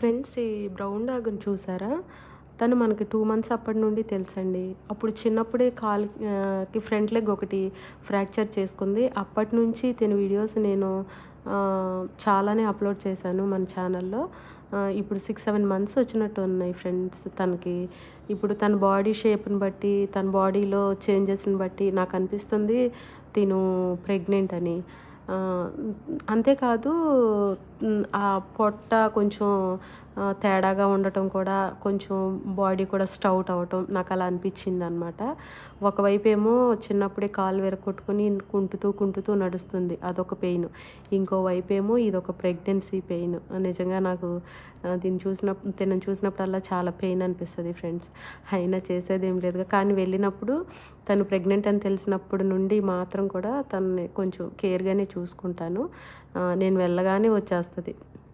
Friends ఈ brown డాగ్‌ని చూసారా? తను మనకి 2 మంత్స్ అప్పటి నుండి తెలుసండి. అప్పుడు చిన్నప్పుడే కి ఫ్రంట్ లెగ్ ఒకటి ఫ్రాక్చర్ చేసుకుంది. అప్పటినుంచి తిన వీడియోస్ నేను చాలానే అప్‌లోడ్ చేశాను మన ఛానల్‌లో. ఇప్పుడు 6, 7 మంత్స్ వచ్చినట్టు ఉన్నాయి ఫ్రెండ్స్ తనకి. ఇప్పుడు తన బాడీ షేప్‌ని బట్టి, తన బాడీలో చేంజెస్‌ని బట్టి నాకనిపిస్తుంది తిను ప్రెగ్నెంట్ అని. ఆహ్, అంతేకాదు ఆ పొట్ట కొంచెం తేడాగా ఉండటం కూడా, కొంచెం బాడీ కూడా స్టౌట్ అవ్వటం నాకలా అనిపిచ్చిందనమాట. ఒకవైపేమో చిన్నప్పుడే కాలు విరగ్గొట్టుకొని కుంటుతూ నడుస్తుంది. అదొక పెయిను. ఇంకో వైపేమో ఇదొక ప్రెగ్నెన్సీ పెయిన్. నిజంగా నాకు తినని చూసినప్పుడల్లా చాలా పెయిన్ అనిపిస్తది ఫ్రెండ్స్. అయినా చేసేదేం లేదుగా. కానీ వెళ్ళినప్పుడు తను ప్రెగ్నెంట్ అని తెలిసినప్పటి నుండి మాత్రం కూడా తనని కొంచెం కేర్‌గానే చూసుకుంటాను. నేను వెళ్ళగానే వచ్చేస్తది.